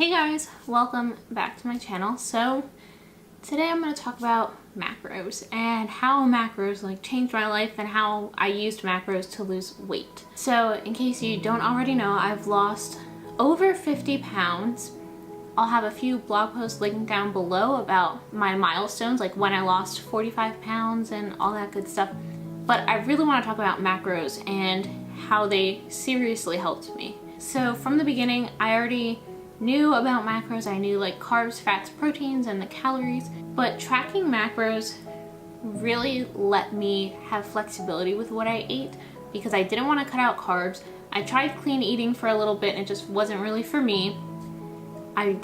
Hey guys, welcome back to my channel. So today I'm going to talk about macros and how macros changed my life and how I used macros to lose weight. So in case you don't already know, I've lost over 50 pounds. I'll have a few blog posts linked down below about my milestones, like when I lost 45 pounds and all that good stuff. But I really want to talk about macros and how they seriously helped me. So from the beginning, I already knew about macros. I knew like carbs, fats, proteins, and the calories, but tracking macros really let me have flexibility with what I ate because I didn't want to cut out carbs. I tried clean eating for a little bit and it just wasn't really for me. I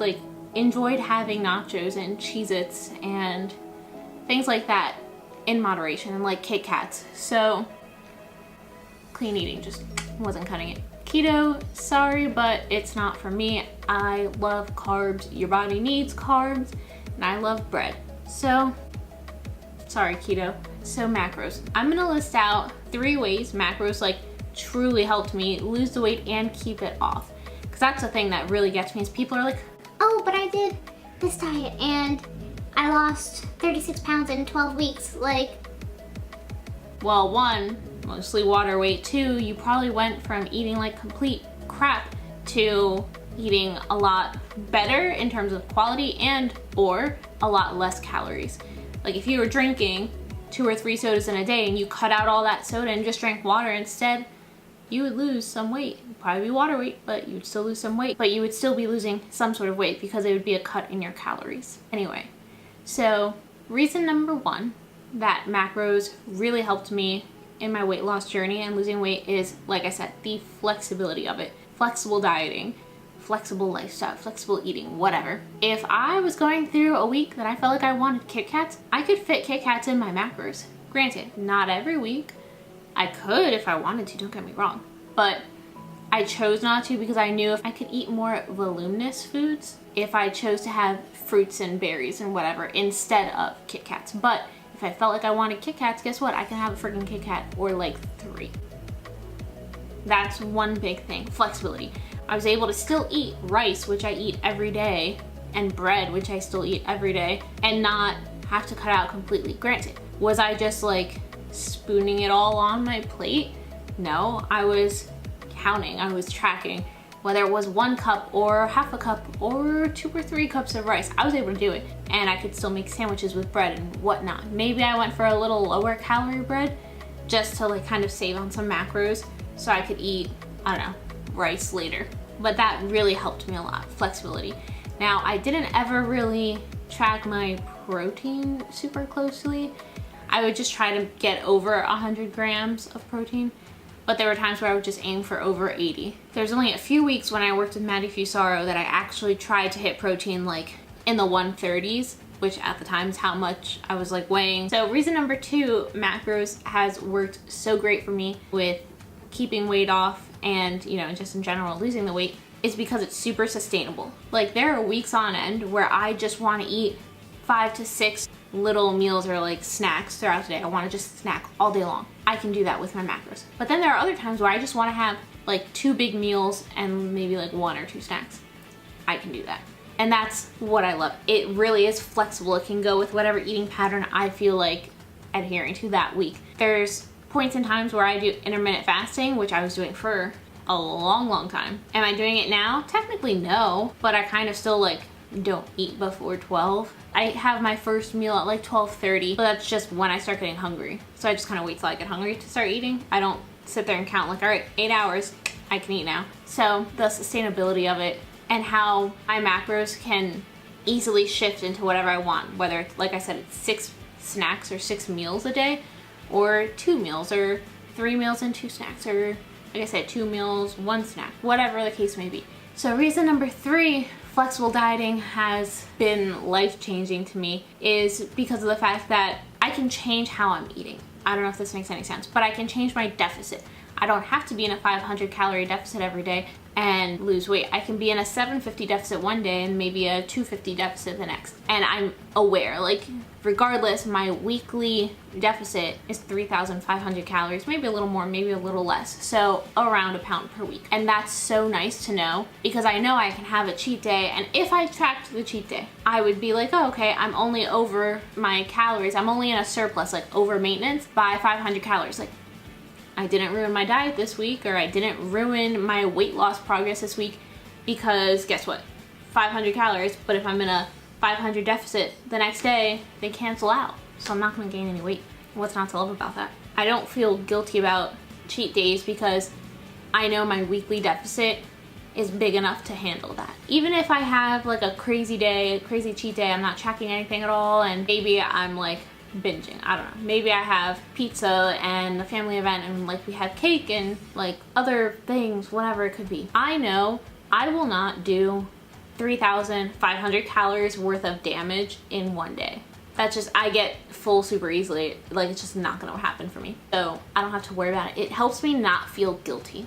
enjoyed having nachos and Cheez-Its and things like that in moderation, and like Kit Kats. So clean eating just wasn't cutting it. Keto, sorry, but it's not for me. I love carbs. Your body needs carbs, and I love bread. So, sorry, keto. So macros. I'm gonna list out 3 ways macros truly helped me lose the weight and keep it off. Because that's the thing that really gets me is people are like, oh, but I did this diet and I lost 36 pounds in 12 weeks. Well, 1, mostly water weight. 2, you probably went from eating like complete crap to eating a lot better in terms of quality or a lot less calories. Like if you were drinking 2 or 3 sodas in a day and you cut out all that soda and just drank water instead, you would lose some weight. It'd probably be water weight, but you would still lose some weight. But you would still be losing some sort of weight because it would be a cut in your calories. Anyway, so reason number 1 that macros really helped me in my weight loss journey and losing weight is, like I said, the flexibility of it. Flexible dieting, flexible lifestyle, flexible eating, whatever. If I was going through a week that I felt like I wanted Kit Kats, I could fit Kit Kats in my macros. Granted, not every week. I could if I wanted to, don't get me wrong. But I chose not to because I knew if I could eat more voluminous foods if I chose to have fruits and berries and whatever instead of Kit Kats. But if I felt like I wanted Kit Kats, guess what? I can have a freaking Kit Kat or 3. That's one big thing, flexibility. I was able to still eat rice, which I eat every day, and bread, which I still eat every day, and not have to cut out completely. Granted, was I just spooning it all on my plate? No, I was counting, I was tracking. Whether it was 1 cup or half a cup or 2 or 3 cups of rice, I was able to do it. And I could still make sandwiches with bread and whatnot. Maybe I went for a little lower calorie bread just to kind of save on some macros so I could eat, I don't know, rice later. But that really helped me a lot, flexibility. Now, I didn't ever really track my protein super closely. I would just try to get over 100 grams of protein. But there were times where I would just aim for over 80. There's only a few weeks when I worked with Maddie Fusaro that I actually tried to hit protein in the 130s, which at the time is how much I was weighing. So reason number 2, macros has worked so great for me with keeping weight off and, just in general losing the weight, is because it's super sustainable. There are weeks on end where I just want to eat 5 to 6 little meals or snacks throughout the day. I want to just snack all day long. I can do that with my macros. But then there are other times where I just want to have 2 big meals and maybe 1 or 2 snacks. I can do that. And that's what I love. It really is flexible. It can go with whatever eating pattern I feel like adhering to that week. There's points and times where I do intermittent fasting, which I was doing for a long time. Am I doing it now? Technically no, but I kind of still don't eat before 12. I have my first meal at 12:30, but that's just when I start getting hungry. So I just kind of wait till I get hungry to start eating. I don't sit there and count all right, 8 hours, I can eat now. So the sustainability of it and how my macros can easily shift into whatever I want, whether it's, like I said, it's 6 snacks or 6 meals a day, or 2 meals or 3 meals and 2 snacks, or like I said, 2 meals, 1 snack, whatever the case may be. So reason number 3, flexible dieting has been life-changing to me is because of the fact that I can change how I'm eating. I don't know if this makes any sense, but I can change my deficit. I don't have to be in a 500 calorie deficit every day. and lose weight. I can be in a 750 deficit one day and maybe a 250 deficit the next. And I'm aware, like, regardless, my weekly deficit is 3,500 calories, maybe a little more, maybe a little less. So around a pound per week. And that's so nice to know, because I know I can have a cheat day. And if I tracked the cheat day, I would be like, oh, okay, I'm only over my calories. I'm only in a surplus, like over maintenance by 500 calories. Like, I didn't ruin my diet this week, or I didn't ruin my weight loss progress this week, because guess what? 500 calories, but if I'm in a 500 deficit the next day, they cancel out. So I'm not gonna gain any weight. What's not to love about that? I don't feel guilty about cheat days because I know my weekly deficit is big enough to handle that. Even if I have like a crazy day, a crazy cheat day, I'm not tracking anything at all, and maybe I'm like binging, I don't know. Maybe I have pizza and a family event and like we have cake and like other things, whatever it could be. I know I will not do 3,500 calories worth of damage in one day. That's just, I get full super easily. Like, it's just not gonna happen for me. So I don't have to worry about it. It helps me not feel guilty.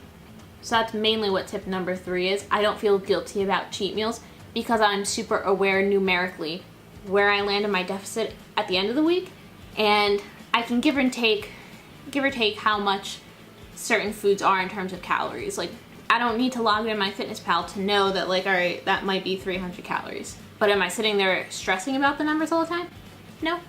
So that's mainly what tip number 3 is. I don't feel guilty about cheat meals because I'm super aware numerically where I land in my deficit at the end of the week, and I can give or take how much certain foods are in terms of calories. Like, I don't need to log in MyFitnessPal to know that, like, all right, that might be 300 calories. But am I sitting there stressing about the numbers all the time? No.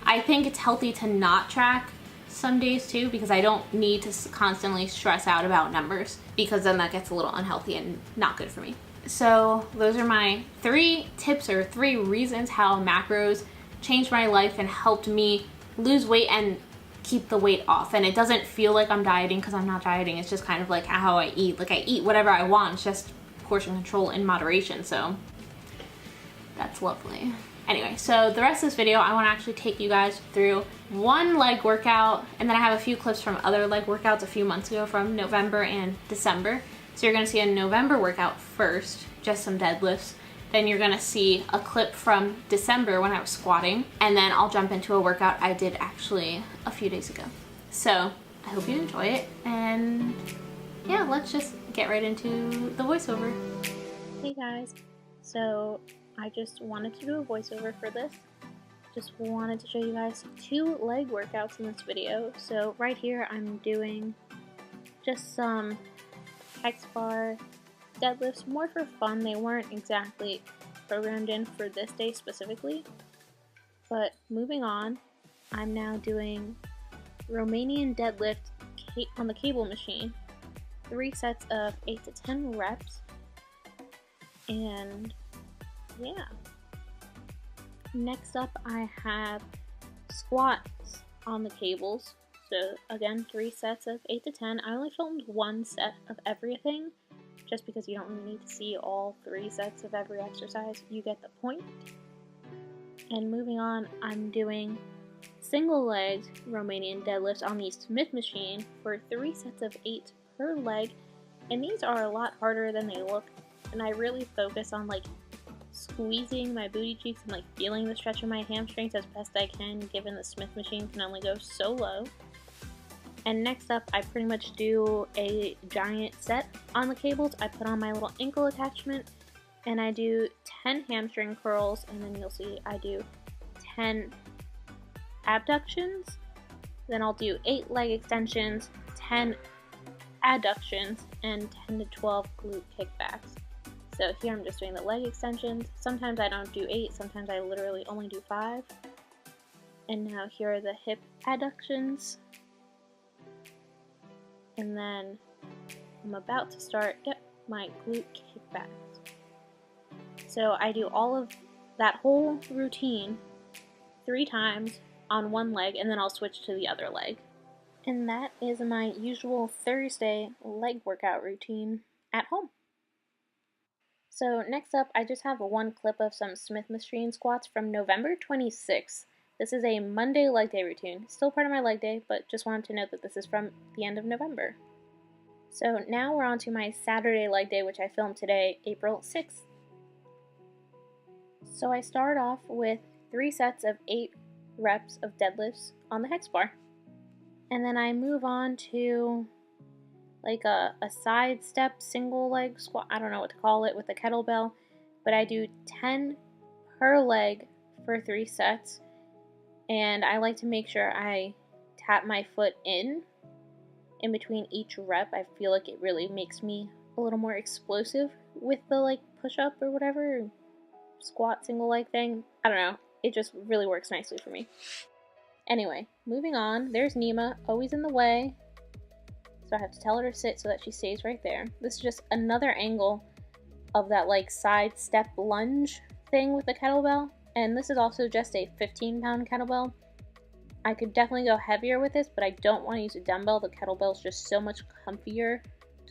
I think it's healthy to not track some days too, because I don't need to constantly stress out about numbers, because then that gets a little unhealthy and not good for me. So those are my 3 tips, or 3 reasons how macros changed my life and helped me lose weight and keep the weight off. And it doesn't feel like I'm dieting, because I'm not dieting. It's just kind of like how I eat. Like, I eat whatever I want. It's just portion control in moderation. So that's lovely. Anyway, so the rest of this video, I want to actually take you guys through one leg workout, and then I have a few clips from other leg workouts a few months ago from November and December. So you're going to see a November workout first, just some deadlifts. Then you're gonna see a clip from December when I was squatting, and then I'll jump into a workout I did actually a few days ago. So I hope you enjoy it, and yeah, let's just get right into the voiceover. Hey guys, so I just wanted to do a voiceover for this. Just wanted to show you guys 2 leg workouts in this video. So right here I'm doing just some hex bar deadlifts, more for fun. They weren't exactly programmed in for this day specifically. But moving on, I'm now doing Romanian deadlift on the cable machine. 3 sets of 8 to 10 reps. And yeah. Next up, I have squats on the cables. So again, 3 sets of 8 to 10. I only filmed 1 set of everything, just because you don't really need to see all 3 sets of every exercise. You get the point. And moving on, I'm doing single legged Romanian deadlifts on the Smith machine for 3 sets of 8 per leg. And these are a lot harder than they look. And I really focus on like squeezing my booty cheeks and like feeling the stretch of my hamstrings as best I can, given the Smith machine can only go so low. And next up, I pretty much do a giant set on the cables. I put on my little ankle attachment, and I do 10 hamstring curls, and then you'll see I do 10 abductions. Then I'll do 8 leg extensions, 10 adductions, and 10 to 12 glute kickbacks. So here I'm just doing the leg extensions. Sometimes I don't do 8, sometimes I literally only do 5. And now here are the hip adductions. And then I'm about to start, my glute kickbacks. So I do all of that whole routine 3 times on one leg, and then I'll switch to the other leg. And that is my usual Thursday leg workout routine at home. So next up, I just have 1 clip of some Smith machine squats from November 26th. This is a Monday leg day routine. Still part of my leg day, but just wanted to note that this is from the end of November. So now we're on to my Saturday leg day, which I filmed today, April 6th. So I start off with 3 sets of 8 reps of deadlifts on the hex bar. And then I move on to like a side step single leg squat. I don't know what to call it with a kettlebell, but I do 10 per leg for 3 sets. And I like to make sure I tap my foot in between each rep. I feel like it really makes me a little more explosive with the like push up or whatever, squat single leg thing. I don't know. It just really works nicely for me. Anyway, moving on. There's Nima, always in the way. So I have to tell her to sit so that she stays right there. This is just another angle of that like side step lunge thing with the kettlebell. And this is also just a 15-pound kettlebell. I could definitely go heavier with this, but I don't want to use a dumbbell. The kettlebell is just so much comfier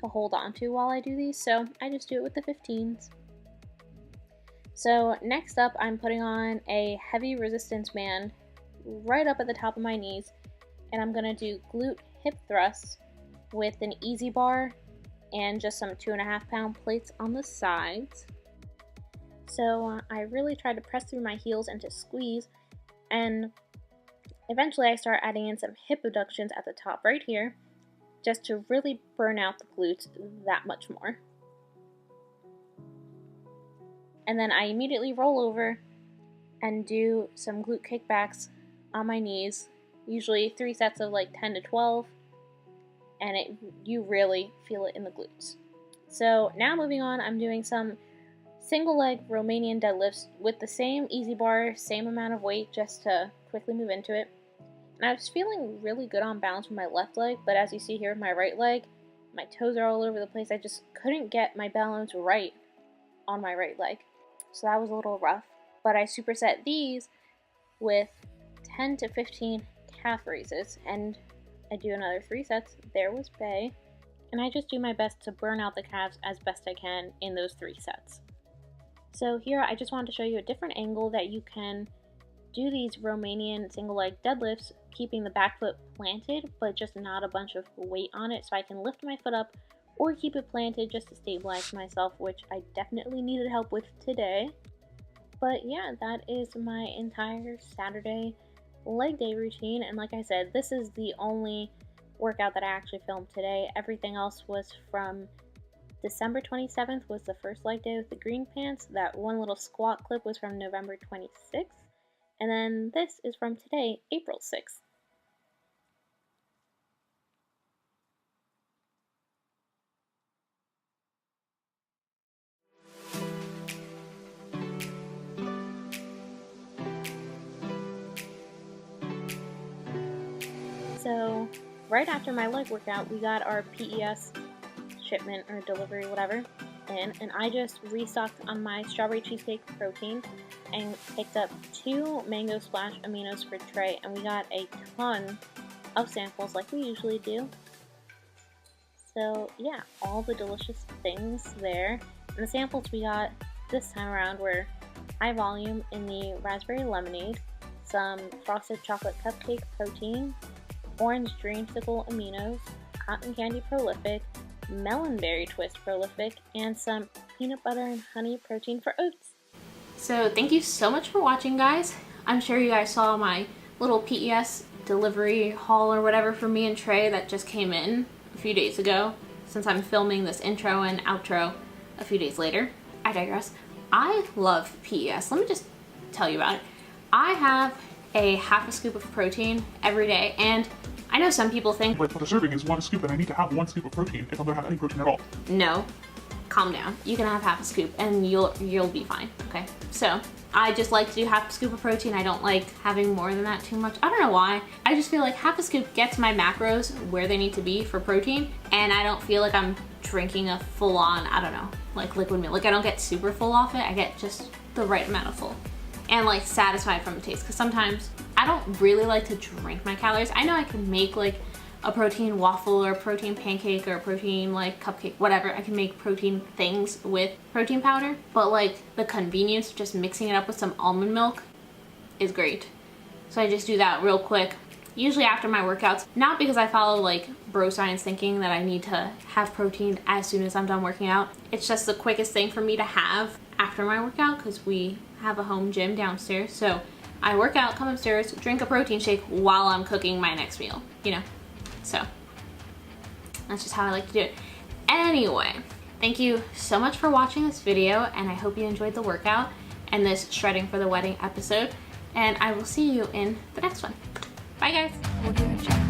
to hold on to while I do these, so I just do it with the 15s. So next up, I'm putting on a heavy resistance band right up at the top of my knees, and I'm going to do glute hip thrusts with an easy bar and just some 2.5-pound plates on the sides. So I really try to press through my heels and to squeeze, and eventually I start adding in some hip abductions at the top right here, just to really burn out the glutes that much more. And then I immediately roll over and do some glute kickbacks on my knees, usually 3 sets of like 10 to 12, and you really feel it in the glutes. So now moving on, I'm doing some single leg Romanian deadlifts with the same easy bar, same amount of weight, just to quickly move into it. And I was feeling really good on balance with my left leg, but as you see here with my right leg, my toes are all over the place. I just couldn't get my balance right on my right leg. So that was a little rough. But I superset these with 10 to 15 calf raises, and I do another 3 sets. There was Bay. And I just do my best to burn out the calves as best I can in those 3 sets. So here I just wanted to show you a different angle that you can do these Romanian single leg deadlifts, keeping the back foot planted, but just not a bunch of weight on it, so I can lift my foot up or keep it planted just to stabilize myself, which I definitely needed help with today. But yeah, that is my entire Saturday leg day routine, and like I said, this is the only workout that I actually filmed today. Everything else was from December 27th was the first leg day with the green pants. That one little squat clip was from November 26th. And then this is from today, April 6th. So right after my leg workout, we got our PES shipment or delivery, whatever, in, and I just restocked on my strawberry cheesecake protein and picked up 2 mango splash aminos for Trey, and we got a ton of samples like we usually do. So yeah, all the delicious things there. And the samples we got this time around were high volume in the raspberry lemonade, some frosted chocolate cupcake protein, orange dreamsicle aminos, cotton candy prolific, melon berry twist prolific, and some peanut butter and honey protein for oats. So thank you so much for watching, guys. I'm sure you guys saw my little PES delivery haul or whatever for me and Trey that just came in a few days ago, since I'm filming this intro and outro a few days later. I digress. I love PES. Let me just tell you about it. I have a half a scoop of protein every day, and I know some people think, but the serving is 1 scoop and I need to have 1 scoop of protein if I'm gonna have any protein at all. No, calm down. You can have half a scoop and you'll be fine, okay? So I just like to do half a scoop of protein. I don't like having more than that too much. I don't know why. I just feel like half a scoop gets my macros where they need to be for protein, and I don't feel like I'm drinking a full-on, I don't know, like liquid milk. Like I don't get super full off it. I get just the right amount of full and like satisfied from the taste, because sometimes I don't really like to drink my calories. I know I can make like a protein waffle or a protein pancake or a protein like cupcake, whatever. I can make protein things with protein powder, but like the convenience of just mixing it up with some almond milk is great. So I just do that real quick, usually after my workouts, not because I follow like bro science thinking that I need to have protein as soon as I'm done working out. It's just the quickest thing for me to have after my workout, because we have a home gym downstairs. So I work out, come upstairs, drink a protein shake while I'm cooking my next meal, you know? So That's just how I like to do it. Anyway, thank you so much for watching this video, and I hope you enjoyed the workout and this shredding for the wedding episode, and I will see you in the next one. Bye guys.